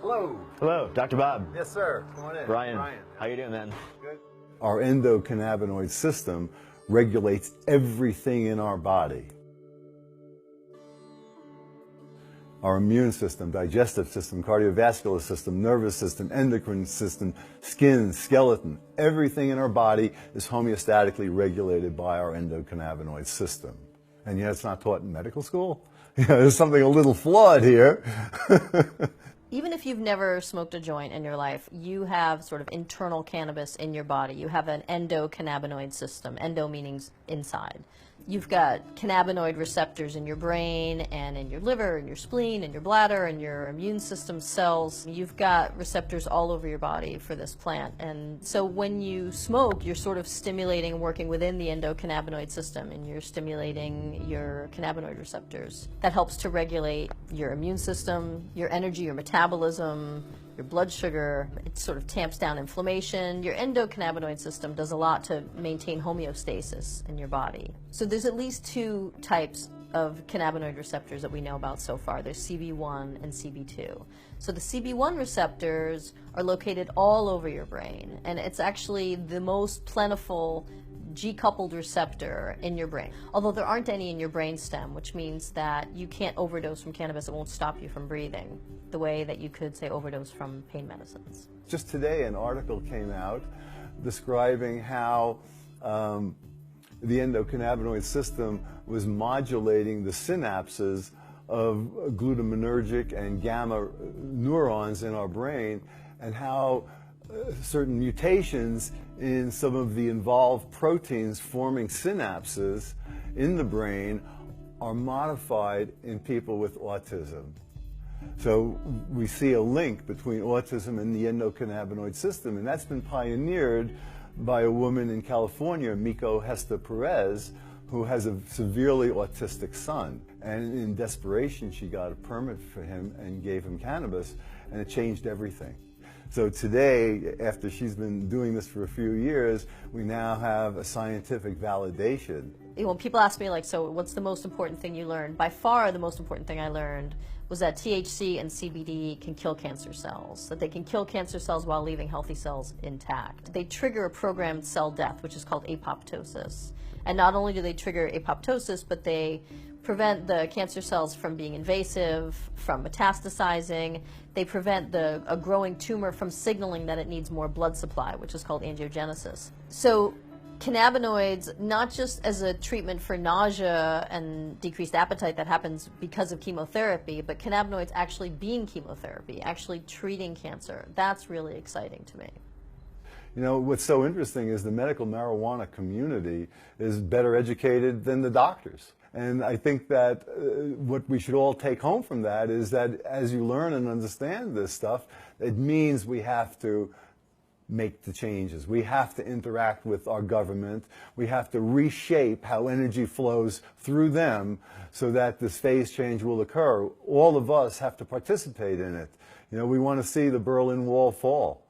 Hello. Hello, Dr. Bob. Yes, sir. Come on in. Brian. How you doing, man? Good. Our endocannabinoid system regulates everything in our body. Our immune system, digestive system, cardiovascular system, nervous system, endocrine system, skin, skeleton, everything in our body is homeostatically regulated by our endocannabinoid system. And yet it's not taught in medical school? There's something a little flawed here. Even if you've never smoked a joint in your life, you have sort of internal cannabis in your body. You have an endocannabinoid system, endo meaning inside. You've got cannabinoid receptors in your brain and in your liver and your spleen and your bladder and your immune system cells. You've got receptors all over your body for this plant. And so when you smoke, you're sort of stimulating and working within the endocannabinoid system, and you're stimulating your cannabinoid receptors. That helps to regulate your immune system, your energy, your metabolism, your blood sugar. It sort of tamps down inflammation. Your endocannabinoid system does a lot to maintain homeostasis in your body. So there's at least two types of cannabinoid receptors that we know about so far. There's CB1 and CB2. So the CB1 receptors are located all over your brain, and it's actually the most plentiful G-coupled receptor in your brain, although there aren't any in your brain stem, which means that you can't overdose from cannabis. It won't stop you from breathing the way that you could, say, overdose from pain medicines. Just today an article came out describing how the endocannabinoid system was modulating the synapses of glutamatergic and gamma neurons in our brain, and how certain mutations in some of the involved proteins forming synapses in the brain are modified in people with autism. So we see a link between autism and the endocannabinoid system, and that's been pioneered by a woman in California, Miko Hester Perez, who has a severely autistic son. And in desperation, she got a permit for him and gave him cannabis, and it changed everything. So today, after she's been doing this for a few years, we now have a scientific validation. When people ask me, like, so what's the most important thing you learned? By far, the most important thing I learned was that THC and CBD can kill cancer cells, that they can kill cancer cells while leaving healthy cells intact. They trigger a programmed cell death, which is called apoptosis. And not only do they trigger apoptosis, but they prevent the cancer cells from being invasive, from metastasizing. They prevent a growing tumor from signaling that it needs more blood supply, which is called angiogenesis. So cannabinoids, not just as a treatment for nausea and decreased appetite that happens because of chemotherapy, but cannabinoids actually being chemotherapy, actually treating cancer. That's really exciting to me. You know, what's so interesting is the medical marijuana community is better educated than the doctors. And I think that what we should all take home from that is that as you learn and understand this stuff, it means we have to make the changes. We have to interact with our government. We have to reshape how energy flows through them so that this phase change will occur. All of us have to participate in it. You know, we want to see the Berlin Wall fall.